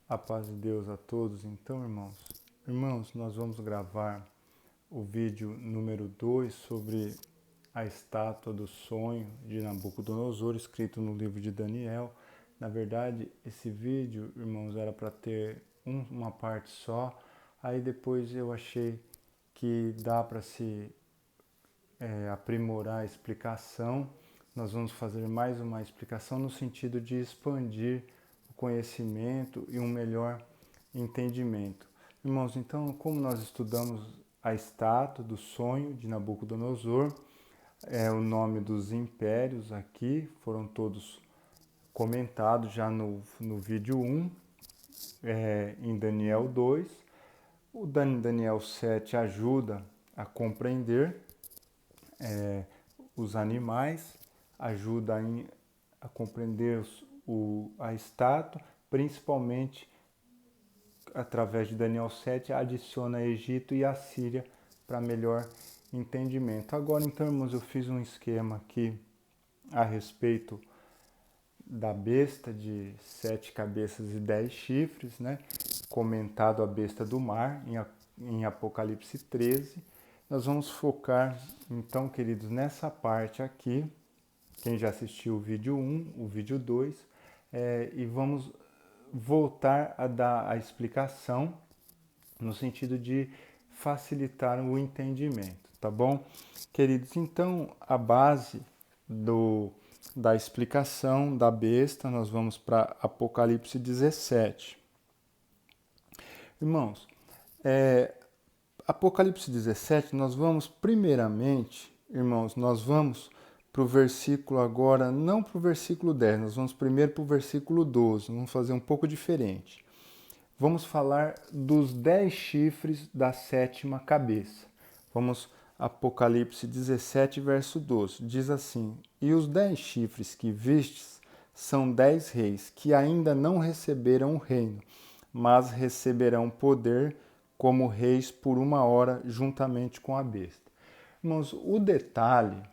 A paz de Deus a todos. Então, irmãos, nós vamos gravar o vídeo número 2 sobre a estátua do sonho de Nabucodonosor, escrito no livro de Daniel. Na verdade, esse vídeo, irmãos, era para ter uma parte só. Aí depois eu achei que dá para se aprimorar a explicação. Nós vamos fazer mais uma explicação no sentido de expandir o conhecimento e um melhor entendimento. Irmãos, então, como nós estudamos a estátua do sonho de Nabucodonosor, o nome dos impérios aqui foram todos comentados já no vídeo 1, em Daniel 2. O Daniel 7 ajuda a compreender os animais, ajuda a compreender a estátua, principalmente através de Daniel 7, adiciona Egito e Assíria para melhor entendimento. Agora, então, irmãos, eu fiz um esquema aqui a respeito da besta de 7 cabeças e 10 chifres, né? Comentado a besta do mar em Apocalipse 13. Nós vamos focar, então, queridos, nessa parte aqui, quem já assistiu o vídeo 1, o vídeo 2, e vamos voltar a dar a explicação no sentido de facilitar o entendimento, tá bom? Queridos, então, a base da explicação da besta, nós vamos para Apocalipse 17. Irmãos, Apocalipse 17, nós vamos primeiramente, irmãos, nós vamos para o versículo agora, não para o versículo 10, nós vamos primeiro para o versículo 12, vamos fazer um pouco diferente. Vamos falar dos 10 chifres da 7ª cabeça. Vamos, Apocalipse 17, verso 12, diz assim: E os 10 chifres que vistes são 10 reis, que ainda não receberam o reino, mas receberão poder como reis por 1 hora, juntamente com a besta. Irmãos, o detalhe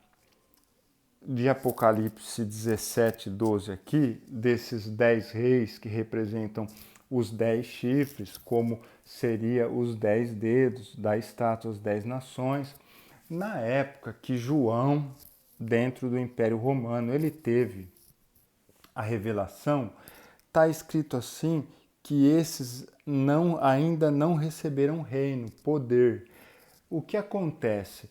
de Apocalipse 17, 12 aqui, desses 10 reis que representam os 10 chifres, como seria os 10 dedos da estátua, as 10 nações. Na época que João, dentro do Império Romano, ele teve a revelação, está escrito assim que esses ainda não receberam reino, poder. O que acontece?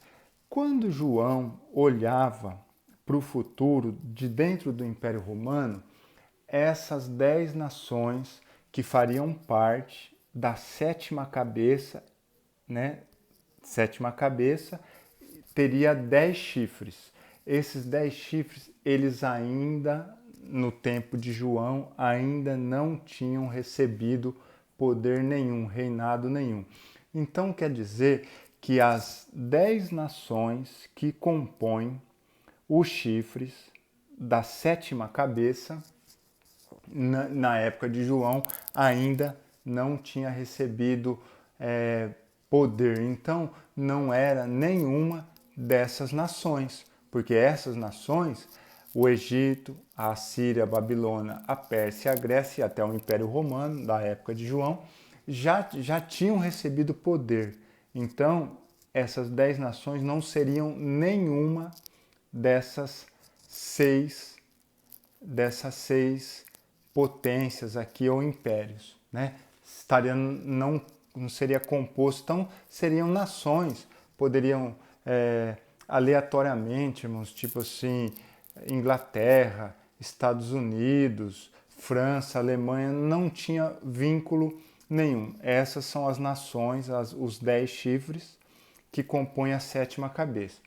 Quando João olhava para o futuro de dentro do Império Romano, essas 10 nações que fariam parte da 7ª cabeça, né? 7ª cabeça teria 10 chifres. Esses 10 chifres, eles ainda, no tempo de João, ainda não tinham recebido poder nenhum, reinado nenhum. Então quer dizer que as 10 nações que compõem os chifres da 7ª cabeça, na época de João, ainda não tinha recebido poder. Então, não era nenhuma dessas nações, porque essas nações, o Egito, a Assíria, a Babilônia, a Pérsia, a Grécia e até o Império Romano, da época de João, já tinham recebido poder. Então, essas 10 nações não seriam nenhuma dessas seis potências aqui ou impérios, né? Não seria composto, então seriam nações, poderiam aleatoriamente, irmãos, tipo assim, Inglaterra, Estados Unidos, França, Alemanha, não tinha vínculo nenhum. Essas são as nações, os 10 chifres que compõem a 7ª cabeça.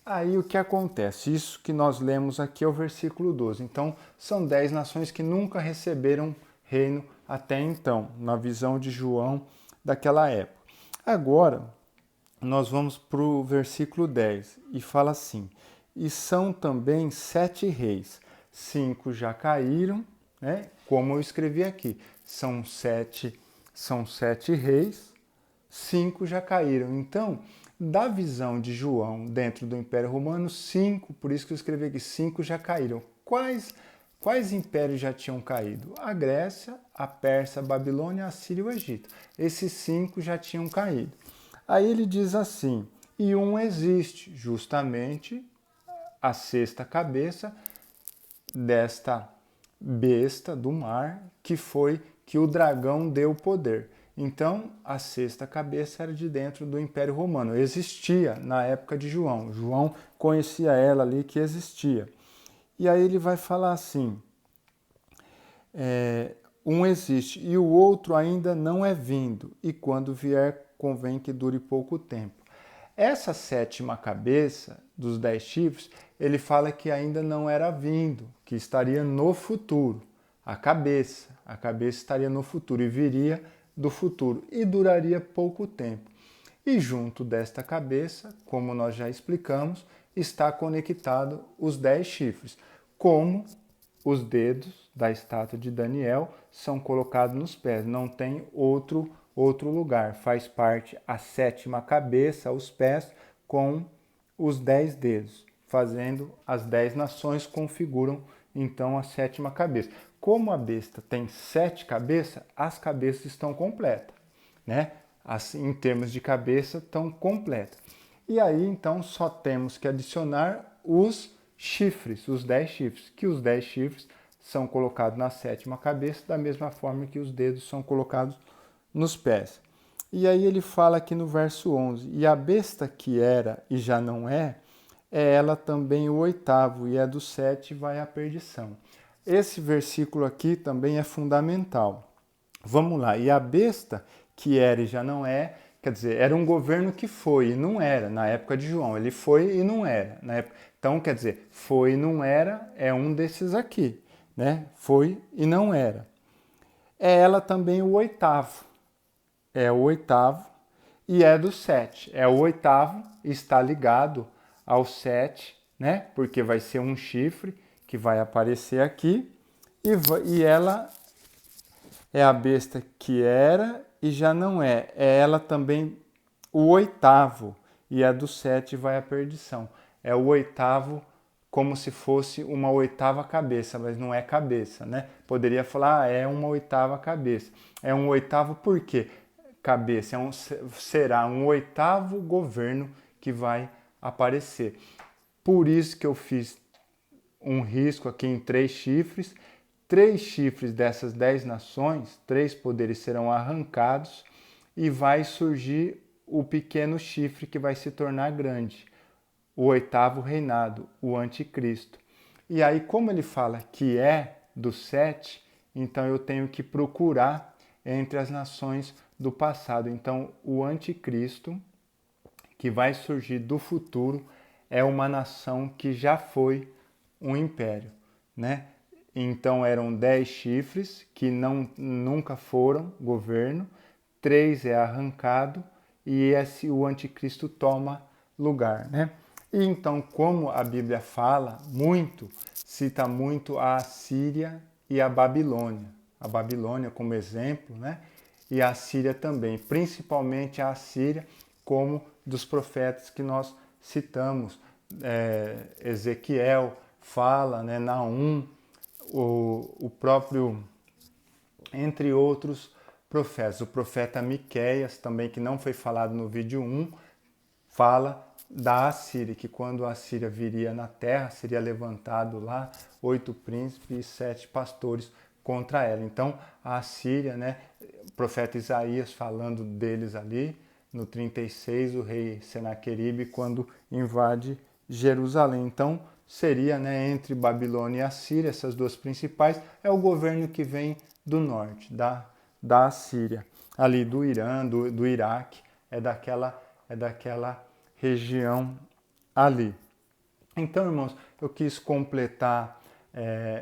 Aí o que acontece? Isso que nós lemos aqui é o versículo 12. Então, são 10 nações que nunca receberam reino até então, na visão de João daquela época. Agora, nós vamos para o versículo 10 e fala assim: E são também 7 reis, 5 já caíram, né? Como eu escrevi aqui, são sete reis, 5 já caíram. Então, da visão de João dentro do Império Romano, 5, por isso que eu escrevi aqui, 5 já caíram. Quais quais impérios já tinham caído? A Grécia, a Pérsia, a Babilônia, a Síria e o Egito. Esses 5 já tinham caído. Aí ele diz assim, e um existe, justamente a 6ª cabeça desta besta do mar, que foi que o dragão deu poder. Então, a 6ª cabeça era de dentro do Império Romano. Existia na época de João. João conhecia ela ali que existia. E aí ele vai falar assim, um existe e o outro ainda não é vindo, e quando vier convém que dure pouco tempo. Essa 7ª cabeça dos 10 chifres, ele fala que ainda não era vindo, que estaria no futuro. A cabeça estaria no futuro e viria do futuro e duraria pouco tempo. E junto desta cabeça, como nós já explicamos, está conectado os 10 chifres, como os dedos da estátua de Daniel são colocados nos pés, não tem outro lugar, faz parte a 7ª cabeça, os pés, com os 10 dedos, fazendo as 10 nações, configuram então a 7ª cabeça. Como a besta tem 7 cabeças, as cabeças estão completas, né? Assim, em termos de cabeça, estão completas. E aí, então, só temos que adicionar os chifres, os 10 chifres, que os 10 chifres são colocados na 7ª cabeça, da mesma forma que os dedos são colocados nos pés. E aí ele fala aqui no verso 11, e a besta que era e já não é ela também o 8º, e é do 7 vai à perdição. Esse versículo aqui também é fundamental. Vamos lá, e a besta que era e já não é, quer dizer, era um governo que foi e não era, na época de João, ele foi e não era. Na época, então, quer dizer, foi e não era é um desses aqui, né? Foi e não era. É ela também o 8º, é o 8º e é do 7. É o 8º, está ligado ao 7, né? Porque vai ser um chifre que vai aparecer aqui e ela é a besta que era e já não é. É ela também o 8º e é do 7 vai à perdição. É o 8º como se fosse uma 8ª cabeça, mas não é cabeça, né? Poderia falar, é uma 8ª cabeça. É um 8º por quê? Cabeça, será um 8º governo que vai aparecer. Por isso que eu fiz um risco aqui em 3 chifres. 3 chifres dessas 10 nações, 3 poderes serão arrancados e vai surgir o pequeno chifre que vai se tornar grande, o 8º reinado, o anticristo. E aí, como ele fala que é do 7, então eu tenho que procurar entre as nações do passado. Então, o anticristo, que vai surgir do futuro, é uma nação que já foi um império, né? Então eram 10 chifres que nunca foram governo, 3 é arrancado e o anticristo toma lugar, né? E então, como a Bíblia fala muito, cita muito a Assíria e a Babilônia como exemplo, né? E a Assíria também, principalmente a Assíria, como dos profetas que nós citamos, Ezequiel fala, né? Naum, o próprio, entre outros profetas, o profeta Miqueias também, que não foi falado no vídeo 1, fala da Assíria, que quando a Assíria viria na terra, seria levantado lá 8 príncipes e 7 pastores contra ela. Então, a Assíria, né, o profeta Isaías falando deles ali, no 36, o rei Senaqueribe, quando invade Jerusalém. Então, seria, né, entre Babilônia e Assíria, essas duas principais, é o governo que vem do norte, da Assíria, ali do Irã, do Iraque, é daquela região ali. Então, irmãos, eu quis completar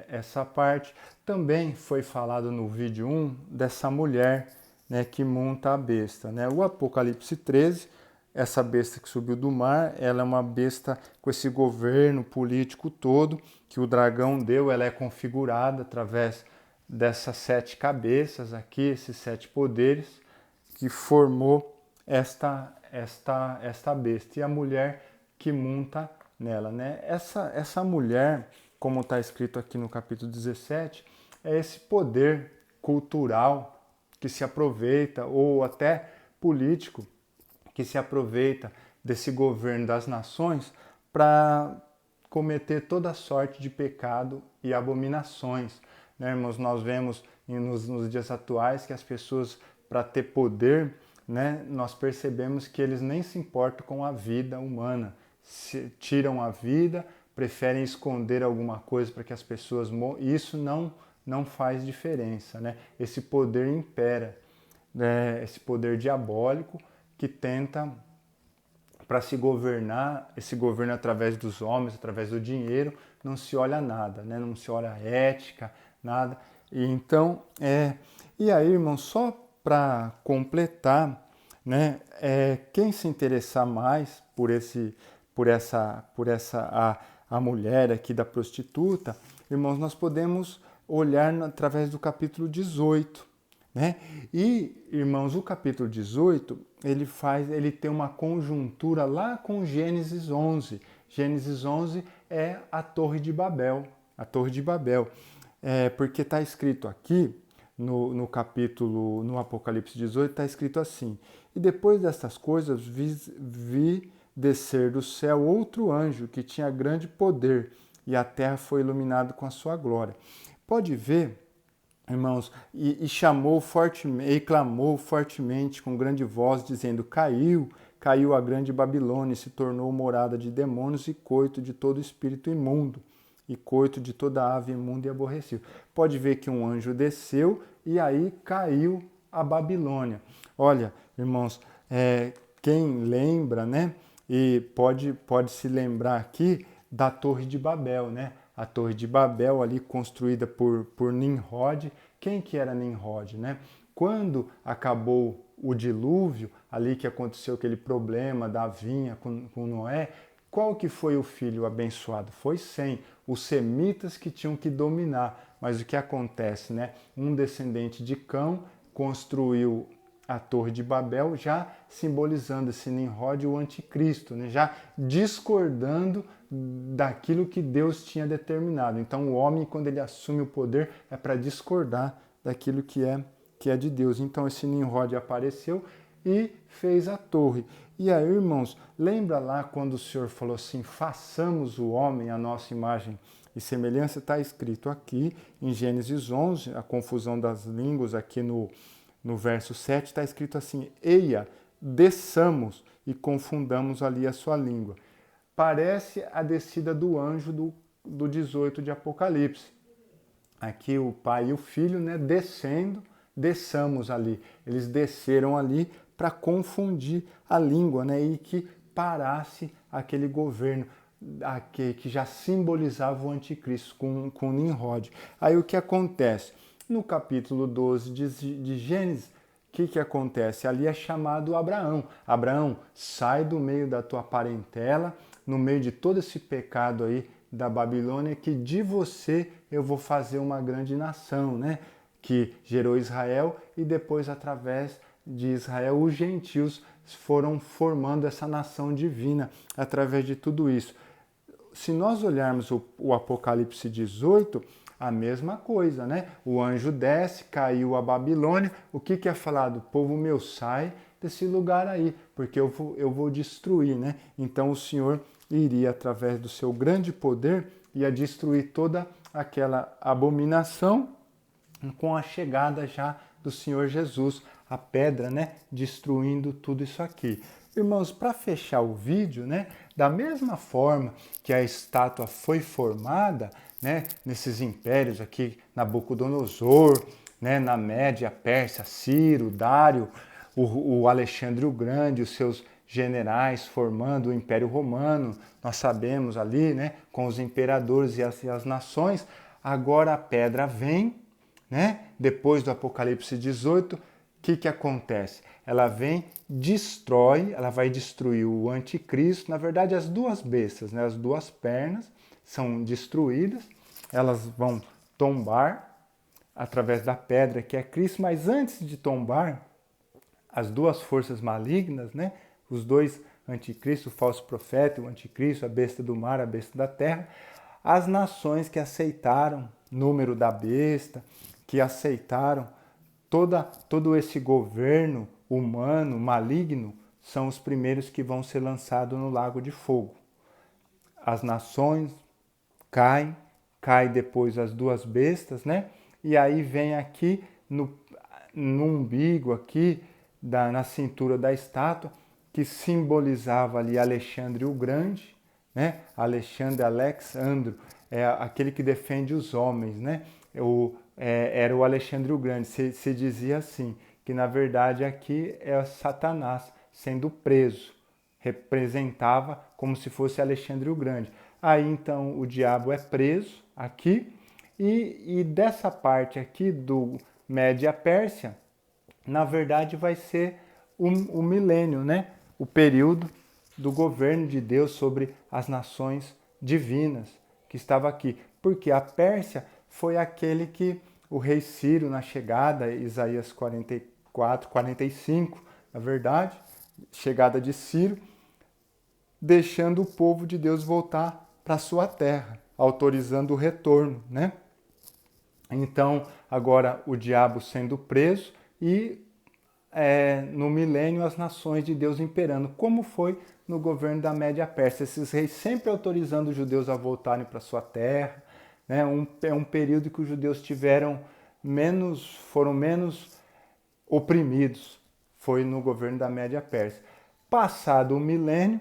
essa parte. Também foi falado no vídeo 1 dessa mulher, né, que monta a besta, né? O Apocalipse 13, essa besta que subiu do mar, ela é uma besta com esse governo político todo que o dragão deu, ela é configurada através dessas 7 cabeças aqui, esses 7 poderes, que formou esta besta. E a mulher que monta nela, né? Essa mulher, como está escrito aqui no capítulo 17, é esse poder cultural que se aproveita, ou até político, que se aproveita desse governo das nações para cometer toda sorte de pecado e abominações. Né, irmãos? Nós vemos nos dias atuais que as pessoas, para ter poder, né, nós percebemos que eles nem se importam com a vida humana. Tiram a vida, preferem esconder alguma coisa para que as pessoas morram. Isso não faz diferença. Né? Esse poder impera, né? Esse poder diabólico que tenta para se governar, esse governo através dos homens, através do dinheiro, não se olha nada, né? Não se olha ética, nada. E então, e aí, irmão, só para completar, né? Quem se interessar mais por essa a mulher aqui da prostituta, irmãos, nós podemos olhar através do capítulo 18. Né? E, irmãos, o capítulo 18, ele tem uma conjuntura lá com Gênesis 11. Gênesis 11 é a Torre de Babel, a Torre de Babel. Porque está escrito aqui, no Apocalipse 18, está escrito assim: e depois destas coisas vi descer do céu outro anjo que tinha grande poder, e a terra foi iluminada com a sua glória. Pode ver, irmãos, e chamou fortemente, e clamou fortemente com grande voz, dizendo: caiu a grande Babilônia, e se tornou morada de demônios e coito de todo espírito imundo, e coito de toda ave imunda e aborrecível. Pode ver que um anjo desceu e aí caiu a Babilônia. Olha, irmãos, quem lembra, né? E pode se lembrar aqui da Torre de Babel, né? A Torre de Babel ali construída por Nimrod. Quem que era Nimrod, né? Quando acabou o dilúvio, ali que aconteceu aquele problema da vinha com Noé, qual que foi o filho abençoado? Foi Sem, os semitas que tinham que dominar. Mas o que acontece, né? Um descendente de Cão construiu a Torre de Babel, já simbolizando esse Nimrod, o anticristo, né? Já discordando daquilo que Deus tinha determinado. Então o homem, quando ele assume o poder, é para discordar daquilo que é de Deus. Então esse Nimrod apareceu e fez a torre. E aí, irmãos, lembra lá quando o Senhor falou assim: façamos o homem à nossa imagem e semelhança? Está escrito aqui em Gênesis 11, a confusão das línguas aqui no verso 7, está escrito assim: eia, desçamos e confundamos ali a sua língua. Parece a descida do anjo do 18 de Apocalipse. Aqui o pai e o filho, né, desçamos ali. Eles desceram ali para confundir a língua, né, e que parasse aquele governo que já simbolizava o anticristo com Nimrod. Aí o que acontece? No capítulo 12 de Gênesis, o que acontece? Ali é chamado Abraão. Abraão, sai do meio da tua parentela, no meio de todo esse pecado aí da Babilônia, que de você eu vou fazer uma grande nação, né? Que gerou Israel, e depois, através de Israel, os gentios foram formando essa nação divina através de tudo isso. Se nós olharmos o Apocalipse 18, a mesma coisa, né? O anjo desce, caiu a Babilônia. O que é falado? Povo meu, sai desse lugar aí, porque eu vou destruir, né? Então o Senhor iria, através do seu grande poder, ia destruir toda aquela abominação com a chegada já do Senhor Jesus, a pedra, né? Destruindo tudo isso aqui. Irmãos, para fechar o vídeo, né? Da mesma forma que a estátua foi formada, né, nesses impérios aqui, Nabucodonosor, né, na Média, Pérsia, Ciro, Dário, o Alexandre o Grande, os seus generais formando o Império Romano, nós sabemos ali, né, com os imperadores e as nações. Agora a pedra vem, né, depois do Apocalipse 18, o que acontece? Ela vem, destrói, ela vai destruir o anticristo. Na verdade, as duas bestas, né, as duas pernas são destruídas, elas vão tombar através da pedra que é Cristo, mas antes de tombar, as duas forças malignas, né, os dois anticristos, o falso profeta, o anticristo, a besta do mar, a besta da terra, as nações que aceitaram o número da besta, que aceitaram todo esse governo humano, maligno, são os primeiros que vão ser lançados no lago de fogo. As nações cai depois as duas bestas, né? E aí vem aqui no umbigo aqui, na cintura da estátua, que simbolizava ali Alexandre o Grande, né? Alexandro, aquele que defende os homens, né? Era o Alexandre o Grande. Se dizia assim, que na verdade aqui é Satanás sendo preso, representava como se fosse Alexandre o Grande. Aí então o diabo é preso aqui, e dessa parte aqui do Média-Pérsia, na verdade vai ser o milênio, né? O período do governo de Deus sobre as nações divinas que estava aqui. Porque a Pérsia foi aquele que o rei Ciro, na chegada, Isaías 44, 45, na verdade, chegada de Ciro, deixando o povo de Deus voltar para a sua terra, autorizando o retorno, né? Então, agora o diabo sendo preso e no milênio as nações de Deus imperando, como foi no governo da Média-Pérsia, esses reis sempre autorizando os judeus a voltarem para sua terra, né? É um período que os judeus foram menos oprimidos, foi no governo da Média-Pérsia. Passado o milênio,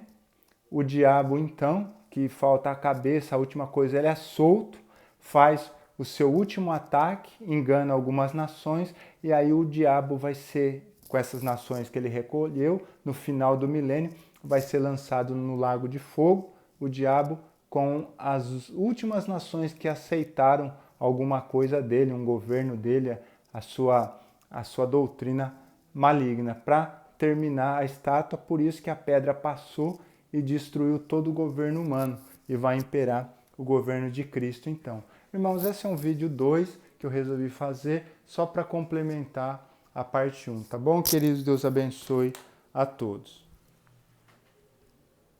o diabo então, que falta a cabeça, a última coisa, ele é solto, faz o seu último ataque, engana algumas nações, e aí o diabo vai ser, com essas nações que ele recolheu, no final do milênio, vai ser lançado no lago de fogo, o diabo com as últimas nações que aceitaram alguma coisa dele, um governo dele, a sua doutrina maligna, para terminar a estátua. Por isso que a pedra passou e destruiu todo o governo humano, e vai imperar o governo de Cristo então. Irmãos, esse é um vídeo 2 que eu resolvi fazer só para complementar a parte 1, tá bom, queridos? Deus abençoe a todos.